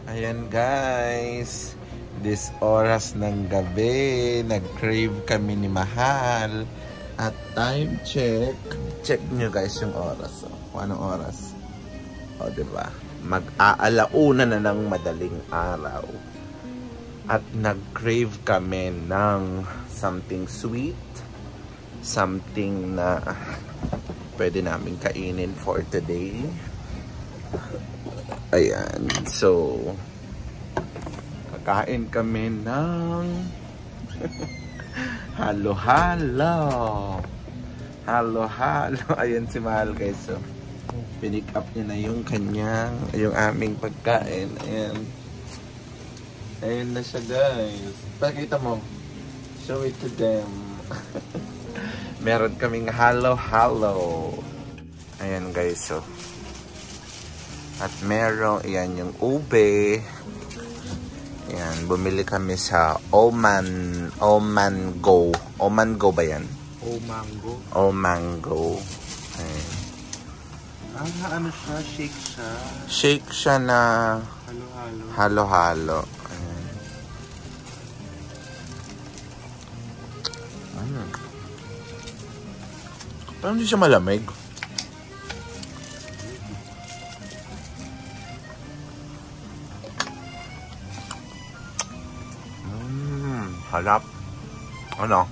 Ayan guys, this oras ng gabi, nag-crave kami ni Mahal. At time check. Check nyo guys yung oras. Kung anong oras. O diba? Mag-aalauna na ng madaling araw. At nag-crave kami ng something sweet. Something na pwede namin kainin for today. Ayan, so kakain kami ng halo-halo. Halo-halo. Ayan si Mahal guys. So, pinick up niya na yung aming pagkain. Ayan. Ayan na siya guys. Pakita mo. Show it to them. Meron kaming halo-halo. Ayan guys, so at meron, yan yung ube. Yan, bumili kami sa Omango. Omango ba yan? Omango. Omango. Ayan. Ano siya? Shake siya? Shake siya na halo-halo. Halo-halo. Ayan. Parang hindi siya malamig. Harap. Ano?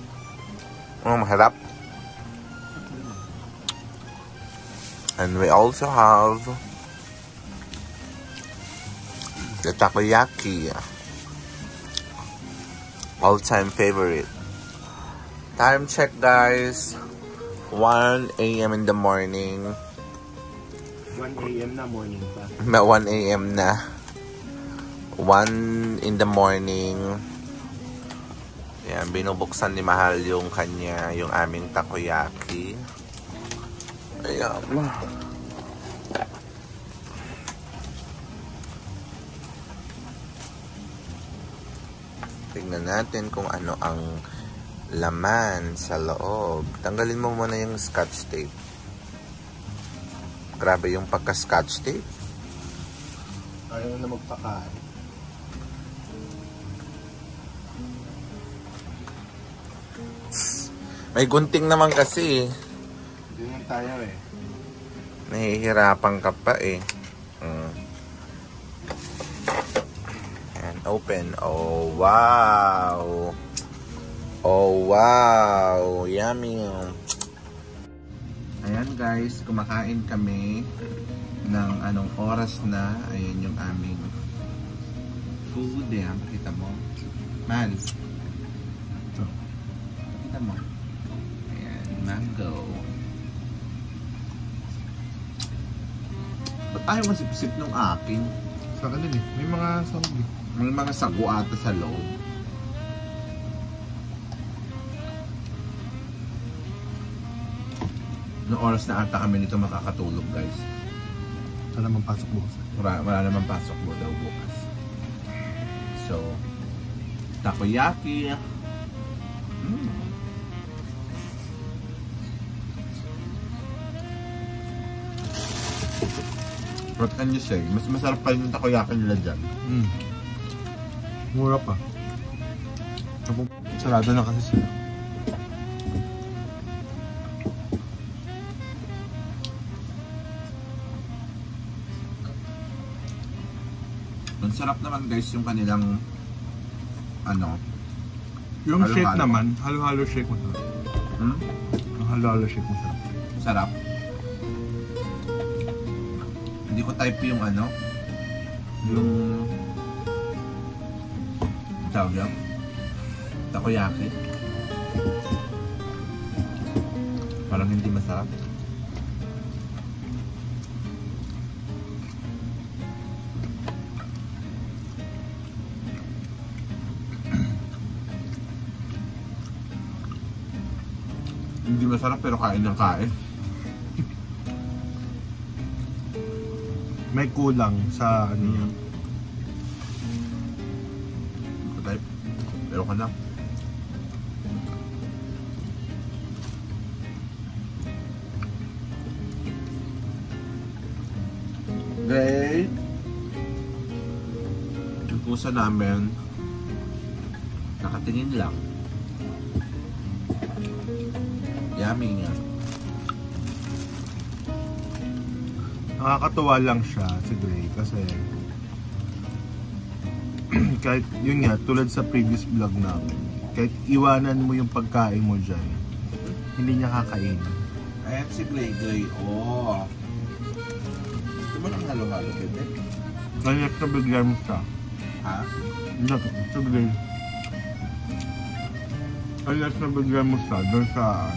Maharap. And we also have the takoyaki. All-time favorite. Time check guys. 1 a.m. in the morning. 1 a.m. na morning pa. 1 a.m. na. 1 in the morning. Yan, binubuksan ni Mahal yung aming takoyaki. Ayan. Tingnan natin kung ano ang laman sa loob. Tanggalin mo muna yung scotch tape. Grabe yung pagka-scotch tape. Ayaw na magpakain. May gunting naman kasi. Ganyan tayo eh. Nahihirapan ka pa eh. And open. Oh wow. Oh wow. Yummy. Ayan guys, kumakain kami ng anong oras na. Ayan yung aming food. Ayan, pakita mo. Man. Pakita mo. Mango. Ba't ayaw masipsip ng akin? Sa kanil eh. May mga sago. May mga sago ata sa loob. Noong oras na ata kami nito makakatulog guys. Wala naman pasok bukas. Wala naman pasok mo daw bukas. So, takoyaki. What can you say? Mas masarap pa yung takoyaki nila dyan. Mura pa. Sarado na kasi sila. Ang sarap naman guys yung kanilang ano. Yung halo-halo. shake naman, halo-halo shake mo sarap. Yung halo-halo shake mo sarap. Sarap. Hindi ko type yung ano. Yung tawag yan. Takoyaki. Parang hindi masarap. Hindi masarap pero kain ng kain. May kulang sa ano yan. Type. Pero ka na. Great. kusa namin, nakatingin lang. Yummy nga. Nakakatuwa lang siya si Gray kasi kahit yun nga, tulad sa previous vlog namin, kahit iwanan mo yung pagkain mo dyan, hindi niya kakain. Ayan si Glay. Oh. Gusto mo ng halo-halo, pwede? Kaya sa bigyan mo siya. Ha? Sa Gray. Kaya sa bigyan mo siya, doon sa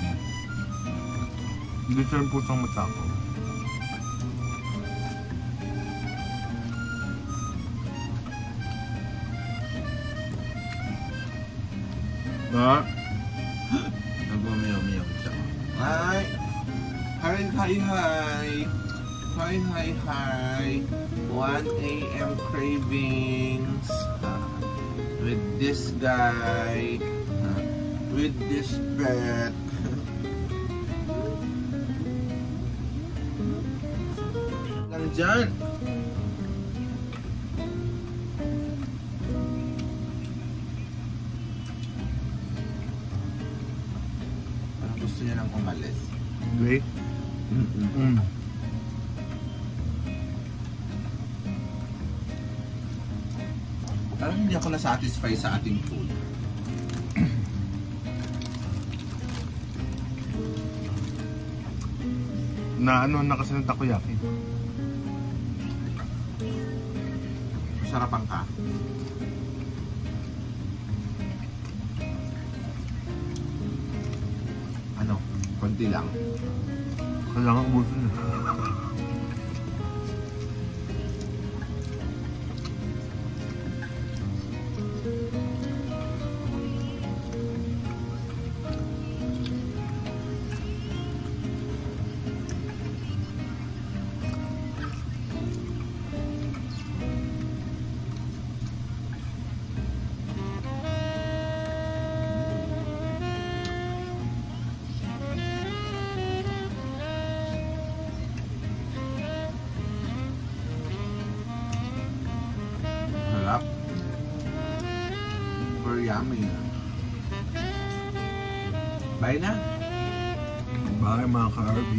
hindi siya yung pusang matako. Ha? Nag-umiyaw-miyaw siya. Hi! Hi! 1 AM cravings. With this guy. With this pet. Lang dyan. Gusto niya nang umalis. Gray? Parang hindi ako na-satisfy sa ating food. Na ano na kasi ng takoyaki. Sarapan ka. Ano? Konti lang. Kailangan ubusin niya. Sarap. Super yummy. Bye na. Bye mga ka-RB.